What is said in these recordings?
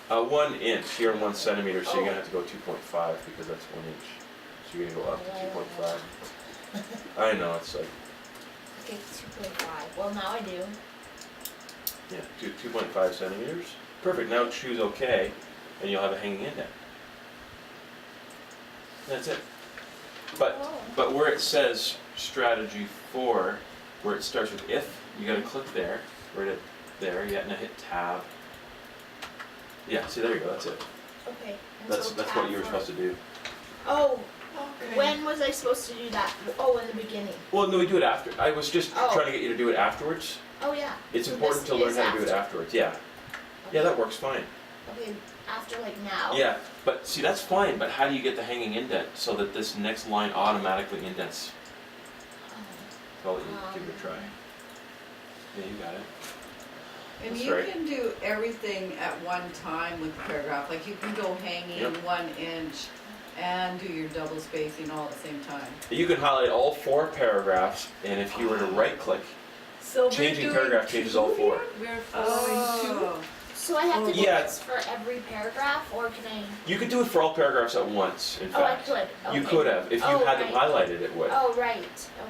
1 inch, you're on 1 centimeter, so you're gonna have to go 2.5 because that's 1 inch. So you're gonna go up to 2.5. I know, it's like, Okay, 2.5. Well, now I do. yeah, 2.5 centimeters. Perfect, now choose OK, and you'll have a hanging indent. That's it. But where it says strategy 4, where it starts with if, you gotta click there, right at there, yeah, now hit tab. Yeah, see, there you go, that's it. Okay. And That's so what you were supposed to do. Oh, Okay. when was I supposed to do that? Oh, in the beginning. Well, no, we do it after. I was just Oh. trying to get you to do it afterwards. Oh, yeah. It's So important this to learn is how to do it after. afterwards, yeah. Yeah, that works fine. Okay, after like now? Yeah, but see, that's fine, but how do you get the hanging indent so that this next line automatically indents? Oh. I'll let you give it a try. Yeah, you got it. And That's you right. can do everything at one time with the paragraph, like you can go hanging Yep. 1 inch and do your double spacing all at the same time. You can highlight all 4 paragraphs, and if you were to right click, So changing paragraph changes all 4. We're following Oh, So I have to do Yeah. this for every paragraph, or can I? You could do it for all paragraphs at once, in Oh, I fact. could. You Okay. could have. If you Oh, had them right. highlighted, it would. Oh, right.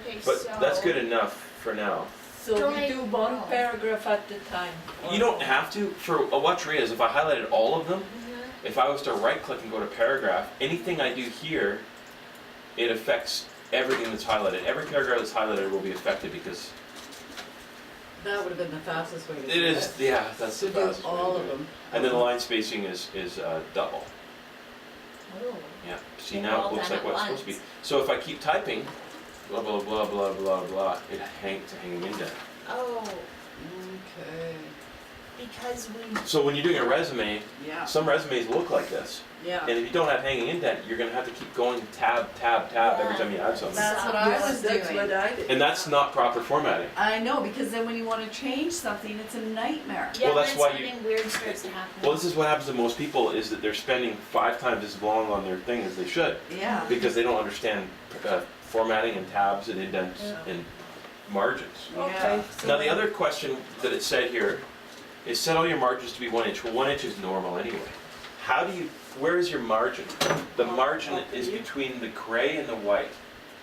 Okay, But so. that's good enough for now. So Don't we I- do one oh. paragraph at a time. You don't have to. For watch read, if I highlighted all of them, Mhm. if I was to right click and go to paragraph, anything I do here, it affects everything that's highlighted. Every paragraph that's highlighted will be affected because that would have been the fastest way to do it. it is, yeah, that's the To do fastest way to all do of it. them. And then the line spacing is double. Oh. Yeah, see And now all it looks done like at what it's supposed to be. once. So if I keep typing, blah, blah, blah, blah, blah, blah, it hangs a hanging indent. Oh, Okay, because we. So when you're doing a resume, yeah, some resumes look like this. yeah. And if you don't have hanging indent, you're gonna have to keep going tab, tab, tab every Yeah. time you add something. That's what I was That's doing. what I did. And that's not proper formatting. I know, because then when you want to change something, it's a nightmare. Yeah, Well, that's then why something weird starts to happen. Well, this is what happens to most people is that they're spending 5 times as long on their thing as they should Yeah. because they don't understand formatting and tabs and indents Yeah. and margins. Okay. So Now the other question that it said here is set all your margins to be 1 inch. Well, 1 inch is normal anyway. How do you, where is your margin? The margin is between the gray and the white,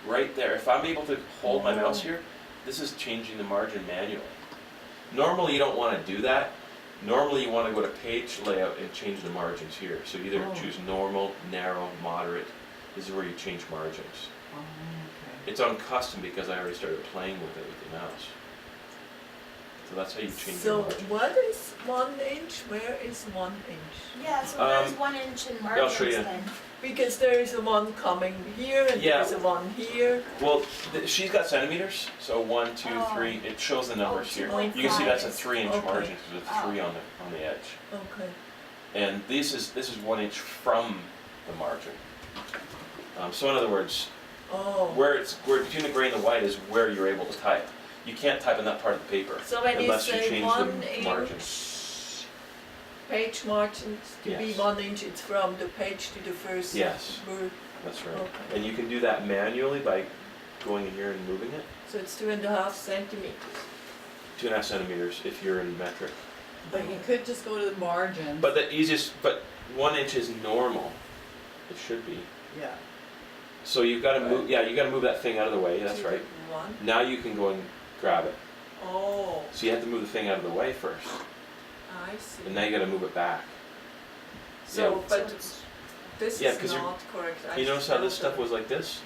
right there. If I'm able to hold my mouse here, this is changing the margin manually. Normally you don't want to do that. Normally you want to go to page layout and change the margins here. So you either choose normal, narrow, moderate. This is where you change margins. Oh, okay. It's on custom because I already started playing with it with the mouse. So that's how you change So your margin. what is 1 inch? Where is 1 inch? Yeah, so there's 1 inch in I'll show margins you. then. Because there is a one coming here and Yeah. there's a one here. Well, she's got centimeters, so 1, 2, Oh. 3. It shows the numbers here. 2.5 You can see that's a is- 3-inch Okay. margin because there's a 3 on the edge. Okay. And this is 1 inch from the margin. So in other words, Oh. where between the gray and the white is where you're able to type. You can't type in that part of the paper So when you unless you say change 1 the margin. inch page margins to be Yes. 1 inch, it's from the page to the first Yes. word. That's right. Okay. And you can do that manually by going in here and moving it. So it's 2.5 centimeters. 2.5 centimeters if you're in metric. But you could just go to the margin. But 1 inch is normal. It should be. Yeah. So you've got to move. Yeah, you got to move that thing out of the way. That's right. 1. Now you can go and grab it. Oh, So you have to move the thing out of the way first, I see. and now you got to move it back. So, Yeah. but So it's- this Yeah, is 'cause you're- not correct. I You notice how this should stuff know was like this?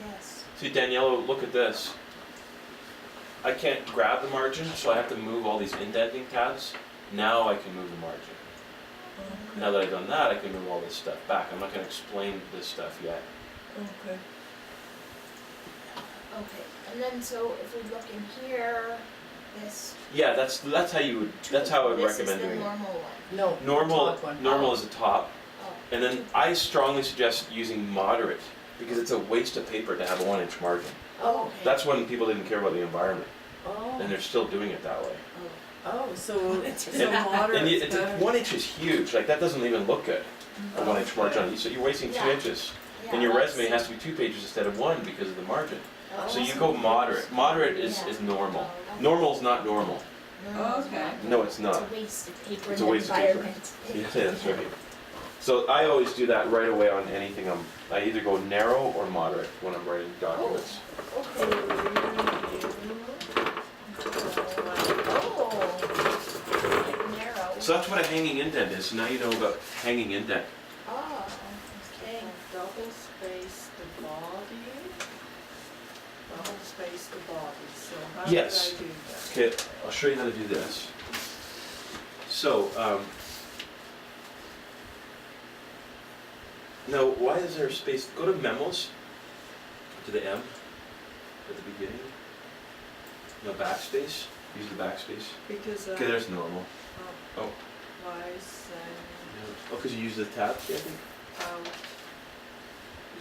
Yeah, yes. See, Daniela, look at this. I can't grab the margin, so I have to move all these indenting tabs. Now I can move the margin. that. Now that I've done that, I can move all this stuff back. I'm not going to explain this stuff yet. Okay. Okay, and then so if we look in here, this. Yeah, that's how you would. That's how I would This recommend is the doing it. normal one. No. Normal, the top one. normal is the top, Oh. and then I strongly suggest using moderate because it's a waste of paper to have a 1 inch margin. Oh, okay. That's when people didn't care about the environment, Oh. and they're still doing it that way. Oh, so It's so moderate. And it's 1 inch is huge. Like that doesn't even look good. A 1 inch margin on it. So you're wasting 2 Yeah. inches, Yeah, and your that's- resume has to be 2 pages instead of 1 because of the margin. Oh, So you that's go nice. moderate. Moderate is Yeah. normal. Okay. Normal's not normal. Okay. No, it's It's not. a waste of paper It's in a the waste of paper. environment. Yeah, that's right. So I always do that right away on anything. I either go narrow or moderate when I'm writing documents. Okay. Oh, like narrow. So that's what a hanging indent is. So now you know about hanging indent. Oh, okay. Double space the body. Double space the body. So how Yes. did I do that? Okay, I'll show you how to do this. So, now why is there a space? Go to memos, to the M at the beginning. No backspace. Use the backspace. Because Okay, there's normal. Oh. why is Oh, because you use the tab key, I think.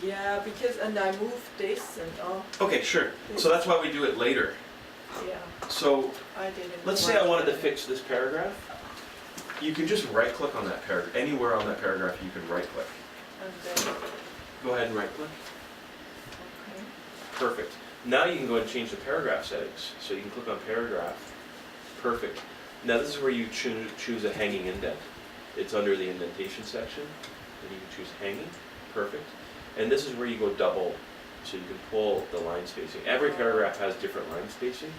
yeah, because and I moved this and Okay, sure. So that's why we do it later. yeah, So I didn't. let's say I wanted to fix this paragraph. You can just right click on that paragraph. Anywhere on that paragraph you can right click. And then, Go ahead and right click. okay. Perfect. Now you can go and change the paragraph settings. So you can click on paragraph. Perfect. Now this is where you choose a hanging indent. It's under the indentation section. And you can choose hanging. Perfect. And this is where you go double. So you can pull the line spacing. Every paragraph has different line spacing.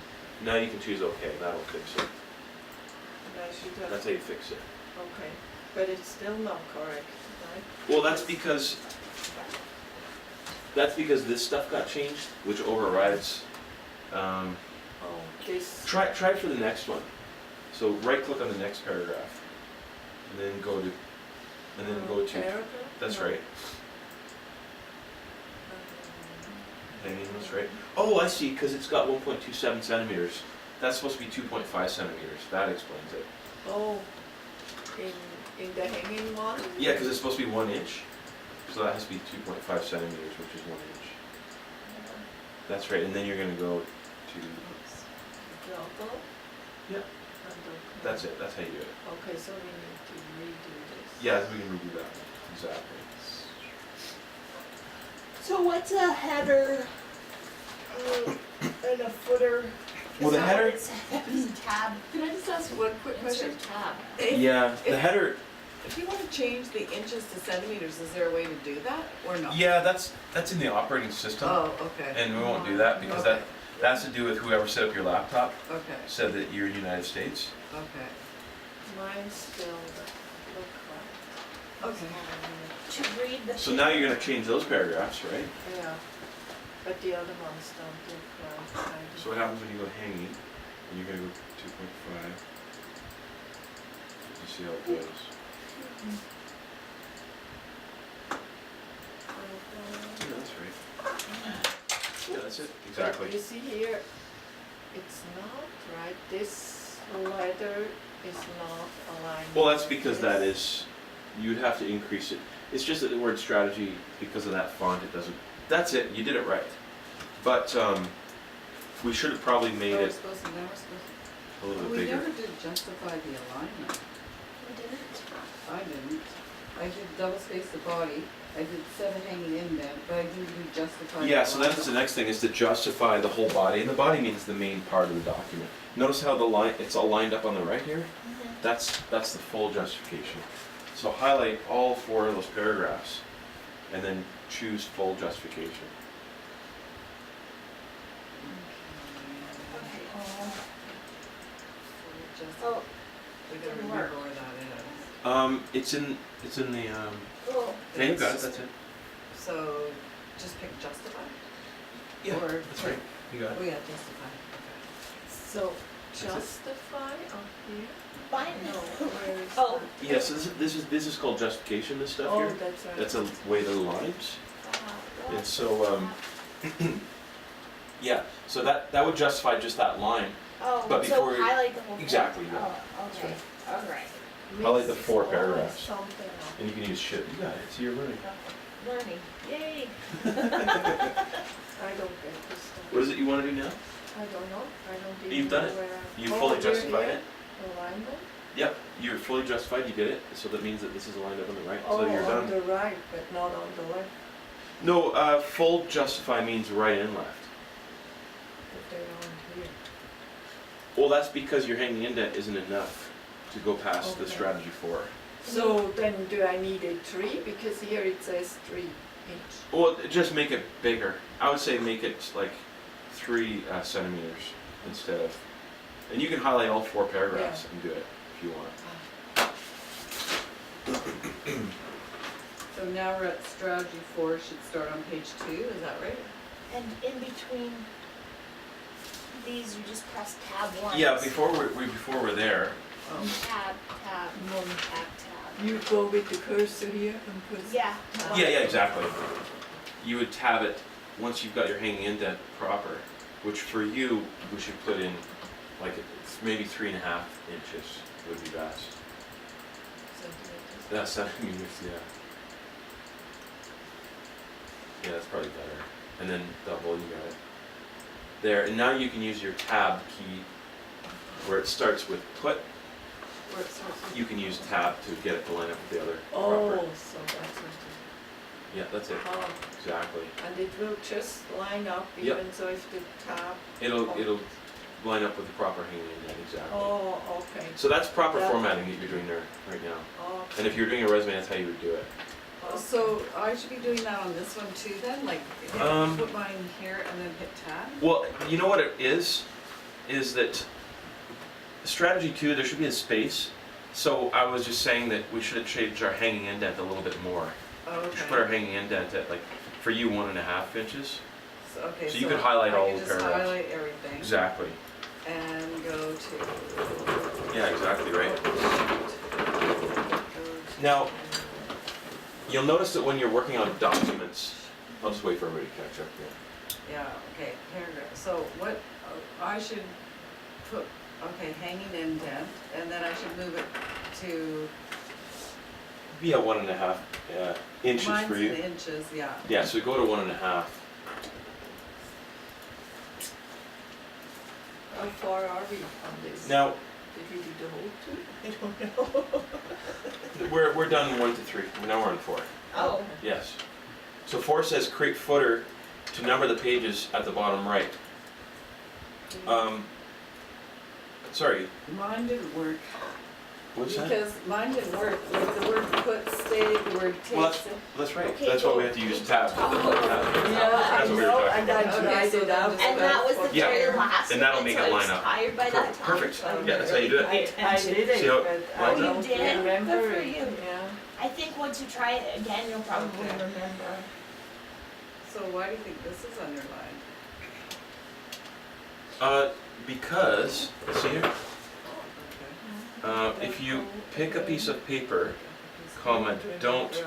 Now you can choose OK. That'll fix it. And I should have, That's how you fix it. okay, but it's still not correct, right? Well, that's because this stuff got changed, which overrides. Oh, this. Try for the next one. So right click on the next paragraph, and then go to. Paragraph? That's No. right. Hanging. That's right. Oh, I see. Because it's got 1.27 centimeters. That's supposed to be 2.5 centimeters. That explains it. Oh, in the hanging one? Yeah, because it's supposed to be 1 inch. So that has to be 2.5 centimeters, which is 1 inch. That's right. And then you're going to go to. Double? Yeah. And okay. That's it. That's how you do it. Okay, so we need to redo this. Yeah, we can redo that. Exactly. So what's a header and a footer? Well, the Is that header- what it says? Tab. Can I just ask one quick question? Insert tab. Yeah, the if- header. If you want to change the inches to centimeters, is there a way to do that or no? Yeah, that's in the operating system, Oh, okay. and we won't do that because Okay. that has to do with whoever set up your laptop Okay, said that you're in the United States. okay, Mine still look right. okay. To read the. So now you're going to change those paragraphs, right? Yeah, but the other ones don't look right. So what happens when you go hanging? And you're going to go 2.5. You see how it goes. Yeah, that's right. Yeah, that's it. Exactly. You see here, it's not right. This letter is not aligned. Well, that's with because this. that is, you'd have to increase it. It's just that the word strategy, because of that font, it doesn't, that's it, you did it right. But we should have probably made Now we're it supposed to, now we're supposed a little to. bit We bigger. never did justify the alignment. We didn't. I didn't. I did double space the body. I did set a hanging indent, but I didn't do justify the Yeah, so alignment. that's the next thing, is to justify the whole body, and the body means the main part of the document. Notice how the line, it's all lined up on the right here? That's the full justification. So highlight all 4 of those paragraphs, and then choose full justification. Oh, We gotta didn't remember work. where that is. It's in the, oh. yeah, you got it, that's it. So, just pick justify? Yeah, Or that's right, you got Oh it. yeah, justify, okay. So it. justify up here? Mine. No, where is Oh. that? Yeah, so this is called justification, this stuff Oh, here. that's right. That's a way the lines. What? And so, yeah, so that would justify just that line. Oh, but so before- highlight the whole thing. Exactly, yeah. Oh, That's okay, alright. Highlight the This is 4 always paragraphs. Something else. And you can use shift. You got it, so you're learning. Learning, yay. I don't get this stuff. What is it you want to do now? I don't know. I don't even You've done know it. where I. You Oh, fully we're justified here? it? Alignment? Yep, you're fully justified, you did it, so that means that this is lined up on the right, Oh, so you're on done. the right, but not on the left. No, full justify means right and left. But they aren't here. Well, that's because your hanging indent isn't enough to go past the Okay. strategy 4. So then do I need a 3? Because here it says 3 inch. Well, just make it bigger. I would say make it like 3 centimeters instead of, and you can highlight all 4 paragraphs and do it if you want. So now we're at strategy 4, should start on page 2, is that right? And in between these, you just press tab 1. Yeah, before we're there, Oh. Tab, tab, One. tab, tab. You go with the cursor here and press. Yeah. yeah, exactly. You would tab it once you've got your hanging indent proper, which for you, we should put in like maybe 3.5 inches would be best. Centimeters. That's centimeters, yeah. Yeah, that's probably better. And then double, you got it. There, and now you can use your tab key where it starts with put. Where it starts with- You can use tab to get it to line up with the other Oh, proper. so that's what Yeah, that's it. Oh, Exactly. and it will just line up Yep. even so if the tab. It'll line up with the proper hanging indent, exactly. Oh, okay. So that's proper That- formatting that you're doing there right now. Okay. And if you're doing a resume, that's how you would do it. So I should be doing that on this one too then, like put mine here and then hit tab? Well, you know what it is that strategy 2, there should be a space. So I was just saying that we should change our hanging indent a little bit more. Oh, We should put our hanging indent at, like, for you, 1.5 inches. Okay, so you could highlight all the I can paragraphs. just highlight everything Exactly. and go to. Yeah, exactly right. Go to- Now, you'll notice that when you're working on documents, I'll just wait for everybody to catch up here. Yeah, okay, paragraph, so what, I should put, okay, hanging indent, and then I should move it to. Yeah, 1.5 inches Mine's for in you. inches, yeah. Yeah, so go to 1.5. How far are we on this? Now, Did we do the whole 2? I don't know. we're done 1 to 3. Now we're on 4. Oh. Yes. So 4 says create footer to number the pages at the bottom right. Sorry, Mine didn't work, what's that? because mine didn't work, like the word put stayed, the word Well, takes. that's right. Okay, That's why we go have to use into tabs. top. Tab. Yeah, I That's what we were know, talking and I about. tried Okay, it so out. then And that was the Yeah. very last And one, that'll make so it I was line up. tired by that time. Perfect. so I Yeah, that's how you do it. really I paid attention. did it, See how- but Oh, I you don't did? Good remember for it. you. Yeah. I think once you try it again, you'll probably Okay. remember. So why do you think this is underlined? Because, see here? Okay. If you pick a piece of paper, comma, don't,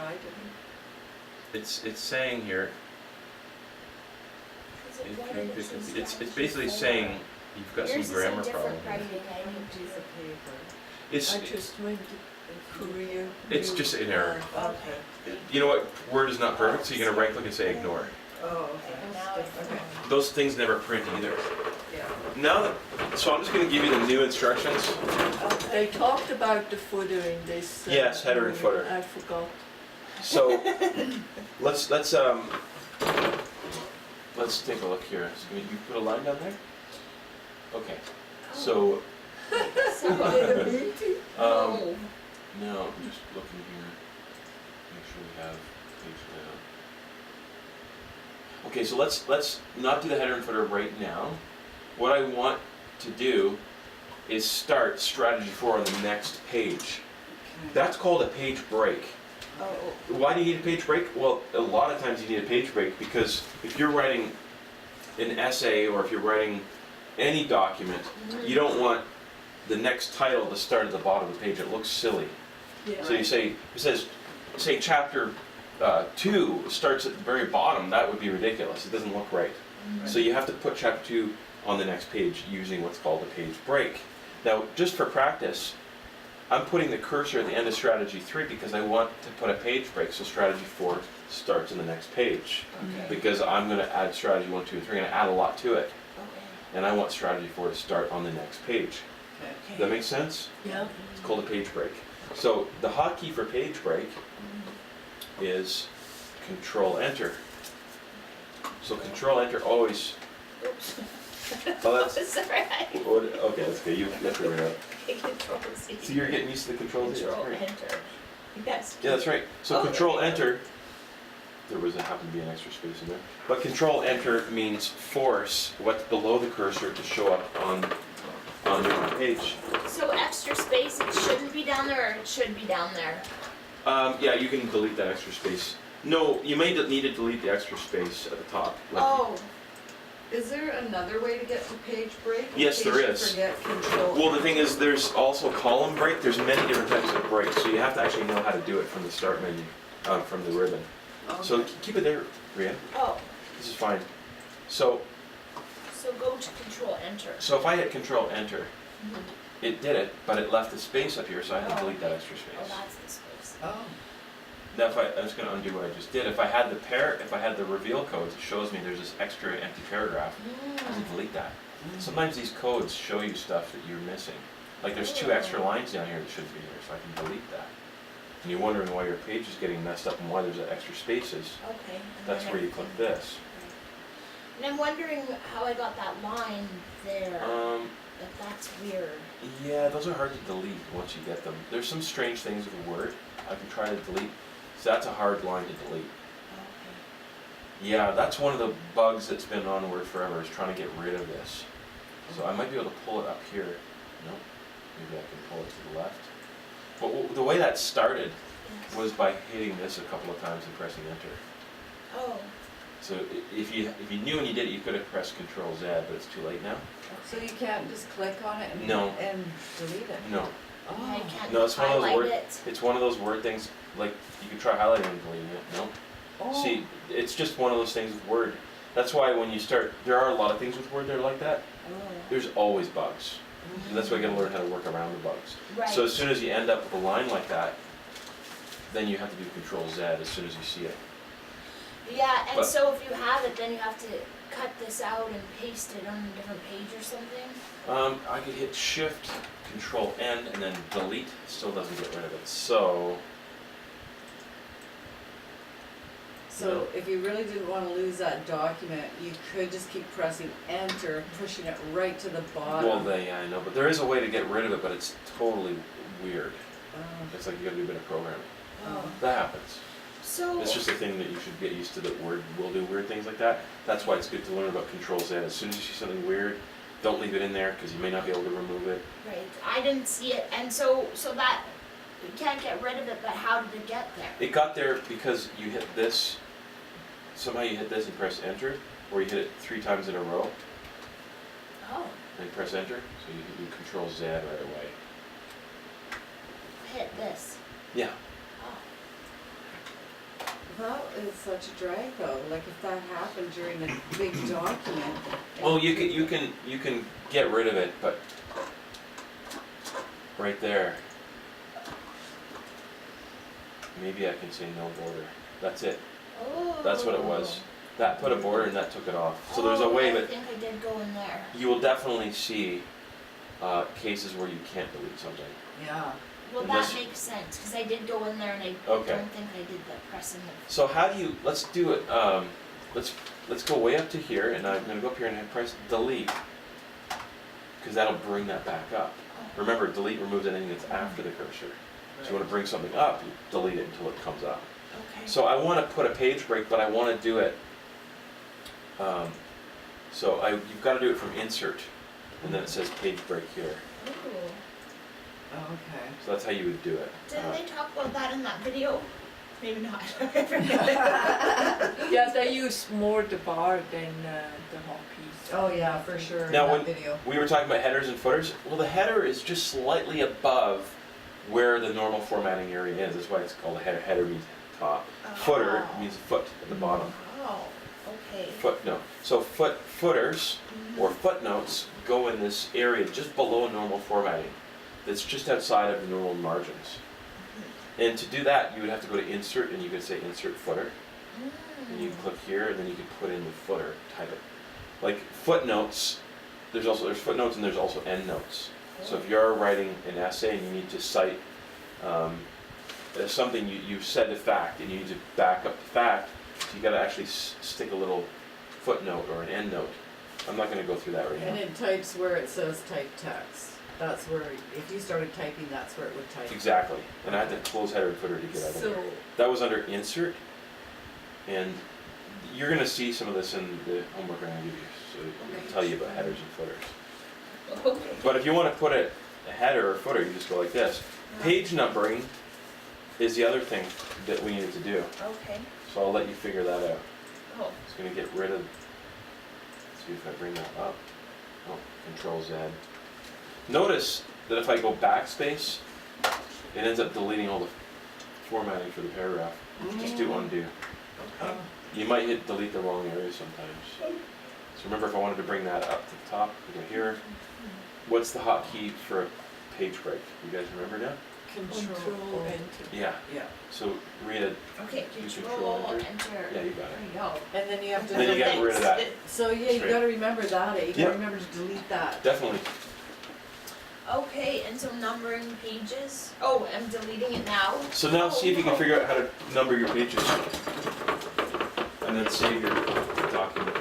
it's saying here, Is it if what you it pick is a- in it's strategy basically 4? saying you've got some Yours is a grammar different problem. writing Piece language. of paper. It's, I just went to career. It's view. just an error. Okay. you know what, Word is not perfect, so you're gonna right click and say ignore. Oh, And okay. now it's Okay. Those things never print either. Yeah. Now that, so I'm just gonna give you the new instructions. They talked about the footer in this. Yes, header and footer. I forgot. So, let's take a look here. So you put a line down there? Okay, so, So, Did a meeting? oh, no, I'm just looking here. Make sure we have page layout. Okay, so let's not do the header and footer right now. What I want to do is start strategy 4 on the next page. That's called a page break. Oh, Why do you need a page break? Well, a lot of times you need a page break because if you're writing an essay or if you're writing any document, you don't want the next title to start at the bottom of the page. It looks silly. Yeah. So you say, it says, say chapter 2 starts at the very bottom. That would be ridiculous. It doesn't look right. So you have to put chapter 2 on the next page using what's called a page break. Now, just for practice, I'm putting the cursor at the end of strategy 3 because I want to put a page break so strategy 4 starts on the next page. okay. Because I'm going to add strategy 1, 2, and 3, and add a lot to it. okay. And I want strategy 4 to start on the next page. Does that make sense? Yeah. It's called a page break. So the hotkey for page break is Control Enter. So Control Enter always, Oops. Oh, that's, It's alright. okay, that's good, you figure it out. Control Z. So you're getting used to the controls, Control that's great. enter. Yes. Yeah, that's right. So Oh, control there you go. enter, there was, happened to be an extra space in there. But control enter means force what's below the cursor to show up on the page. So extra space, it shouldn't be down there, or it should be down there? Yeah, you can delete that extra space. No, you may need to delete the extra space at the top. like- Oh, Is there another way to get to page break? Yes, there In is. case you forget control. Well, the thing is, there's also column break. There's many different types of breaks, so you have to actually know how to do it from the start menu, from the ribbon. So Okay. keep it there, Rhea. oh, This is fine. So go to control enter. if I hit control enter, Mhm. it did it, but it left a space up here, so I had to Oh. delete that extra Oh, space. that's the space. Oh, Now, if I'm just going to undo what I just did. If I had the reveal codes, it shows me there's this extra empty paragraph. I can delete that. Sometimes these codes show you stuff that you're missing. Like there's 2 extra lines down here that shouldn't be here, so I can delete that. And you're wondering why your page is getting messed up and why there's extra spaces. Okay. and That's then where you everything- click this. And I'm wondering how I got that line there. Like that's weird. Yeah, those are hard to delete once you get them. There's some strange things with a word I can try to delete. So that's a hard line to delete. Okay. Yeah, that's one of the bugs that's been on Word forever, is trying to get rid of this. So I might be able to pull it up here. Nope. Maybe I can pull it to the left. But the way that started Yes. was by hitting this a couple of times and pressing enter. Oh. So if you knew when you did it, you could have pressed Control Z, but it's too late now. so you can't just click on it and, No. and delete it? No, I Oh, can't No, it's one of those highlight word- it. it's one of those Word things. Like you could try highlighting and deleting it. No. oh. See, it's just one of those things with Word. That's why when you start, there are a lot of things with Word that are like that. Oh. There's always bugs. And that's why you gotta learn how to work around the bugs. Right. So as soon as you end up with a line like that, then you have to do Control Z as soon as you see it. Yeah, and But- so if you have it, then you have to cut this out and paste it on a different page or something? I could hit Shift, Control N, and then delete. Still doesn't get rid of it. So, So if you really didn't want to lose that document, you could just keep pressing enter, pushing it right to the bottom. well, yeah, I know, but there is a way to get rid of it, but it's totally weird. Oh, It's like you gotta do a bit of programming. Oh. That happens. So, It's just a thing that you should get used to, that Word will do weird things like that. That's why it's good to learn about Control Z. As soon as you see something weird, don't leave it in there, because you may not be able to remove it. right, I didn't see it, and so that, you can't get rid of it, but how did it get there? It got there because you hit this, somehow you hit this and press enter, or you hit it 3 times in a row, Oh, and press enter, so you do Control Z right away. hit this. Yeah. Oh. that is such a drag though, like if that happened during a big document. Well, you can get rid of it, but right there, maybe I can say no border. That's it. Oh. That's what it was. That put a border and that took it off. So there's a way, I but think I did go in there. you will definitely see cases where you can't delete something. Yeah. Well, Unless- that makes sense, because I did go in there and I Okay. don't think I did the pressing of. So how do you? Let's do it. Let's go way up to here, and I'm gonna go up here and press delete, because that'll bring that back up. Oh. Remember, delete removes anything that's after the cursor. So you want to bring something up, you delete it until it comes up. Okay. So I want to put a page break, but I want to do it. You've got to do it from insert, and then it says page break here. Ooh. Okay. So that's how you would do it. Didn't they talk about that in that video? Maybe not. Yeah, they use more the bar than the whole piece. Oh yeah, for sure, in Now, that when- video. We were talking about headers and footers. Well, the header is just slightly above where the normal formatting area is. That's why it's called a header. Header means top. Footer Oh. means foot at the bottom. Oh, okay. Footnote. So footers or footnotes go in this area just below normal formatting. That's just outside of the normal margins. And to do that, you would have to go to insert, and you could say insert footer. And you click here, and then you can put in the footer, type it. Like footnotes, there's footnotes and there's also endnotes. So if you're writing an essay and you need to cite something, you said a fact and you need to back up the fact, so you got to actually stick a little footnote or an endnote I'm not gonna go through that right And now. it types where it says type text. That's where, if you started typing, that's where it would type. Exactly, and I had to close header and footer to get out of So, there. That was under insert, and you're gonna see some of this in the homework I'm gonna give you, so it'll tell you about headers and footers. Okay. But if you wanna put a header or footer, you just go like this. Page numbering is the other thing that we needed to do, Okay. so I'll let you figure that out. Oh, It's gonna get rid of, see if I bring that up. Oh, Control Z. Notice that if I go backspace, it ends up deleting all the formatting for the paragraph. Just do undo. okay. You might hit delete the wrong area sometimes. So remember, if I wanted to bring that up to the top, I go here. What's the hotkey for a page break? You guys remember now? control enter. Yeah. Yeah. So read it. Okay, You control, control, enter. enter. Yeah, you got it. There you go. And then you have to. Then you get rid of that. So yeah, you Straight. gotta remember that, you Yep. gotta remember to delete that. Definitely. Okay, and so numbering pages. Oh, I'm deleting it now. So now see if you can Oh, figure out how to number your pages. And then save your document.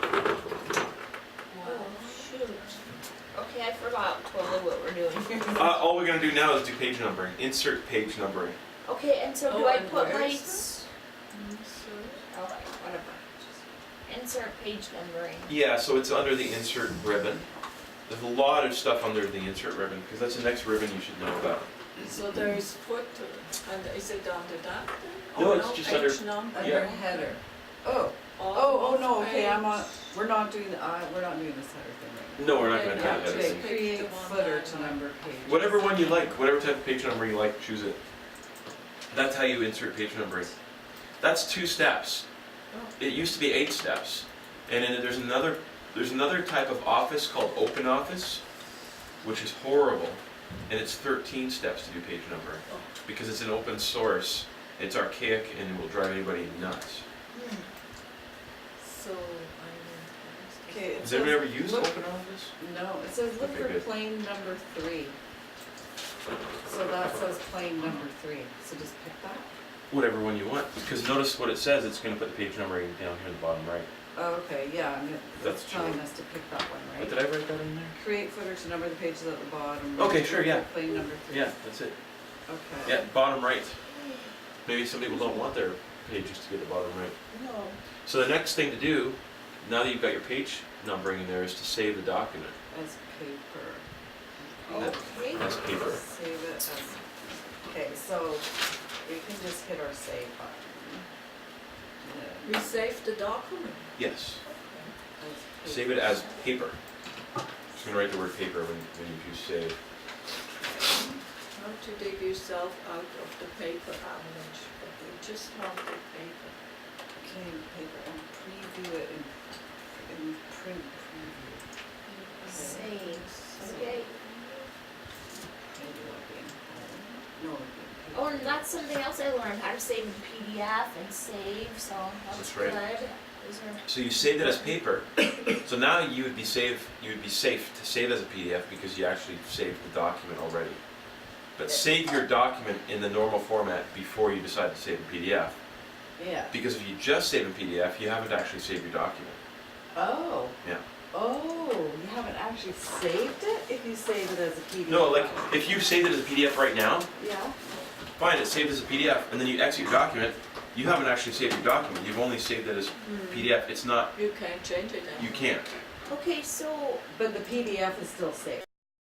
Oh, shoot. Okay, I forgot totally what we're doing here. All we're gonna do now is do page numbering. Insert page numbering. Okay, and so do Oh, I and put where my... is Okay, whatever. Insert page numbering. Yeah, so it's under the insert ribbon. There's a lot of stuff under the insert ribbon, because that's the next ribbon you should know about. So there's footer, and is it under that? No, Oh, it's just under- page number. Under Yeah. header. Oh, All no, of okay, I'm on, page. we're not doing this header thing right No, we're not Okay, gonna do yeah, that. now. just Okay, pick create the one footer that to I like. number page. Whatever one you like, whatever type of page number you like, choose it. That's how you insert page numbering. That's 2 steps. It used to be 8 steps. And then there's another type of office called Open Office, which is horrible. And it's 13 steps to do page numbering. Because it's an open source, it's archaic, and it will drive anybody nuts. Hmm. So, I Okay, it Has anyone says ever used look- Open Office? No, it says look Okay, for good. plain number 3. So that says plain number 3, so just pick that. Whatever one you want. Because notice what it says, it's going to put the page numbering down here in the bottom right. Oh, okay, yeah, and That's it's telling true. us to pick that one, But right? did I write that in there? Create footer to number the pages at the bottom. Okay, sure, yeah. Plain number 3. Yeah, that's it. Okay. Yeah, bottom right. Maybe some people don't want their pages to get the bottom right. No. So the next thing to do, now that you've got your page numbering in there, is to save the document As paper. Okay. as paper. Save it as, okay, so we can just hit our save button. We saved the document. Yes. As Save it as paper. Just gonna write the word paper when you choose save. How to dig yourself out of the paper avalanche, but we just want the paper. Okay, paper and preview it in print preview. Save. Okay. Maybe it'll be in home. No, it'll be in paper. Oh, and that's something else I learned, how to save in PDF and save, so that's That's right. good. Those are, So you saved it as paper. So now you would be safe to save as a PDF because you actually saved the document already. But save your document in the normal format before you decide to save in PDF. Yeah. Because if you just save in PDF, you haven't actually saved your document. Oh. Yeah. Oh, you haven't actually saved it if you save it as a PDF? No, like if you saved it as a PDF right now, Yeah. fine, it's saved as a PDF, and then you exit your document, you haven't actually saved your document. You've only saved it as PDF. It's not, You can't change it you anymore. can't. okay, so But the PDF is still saved.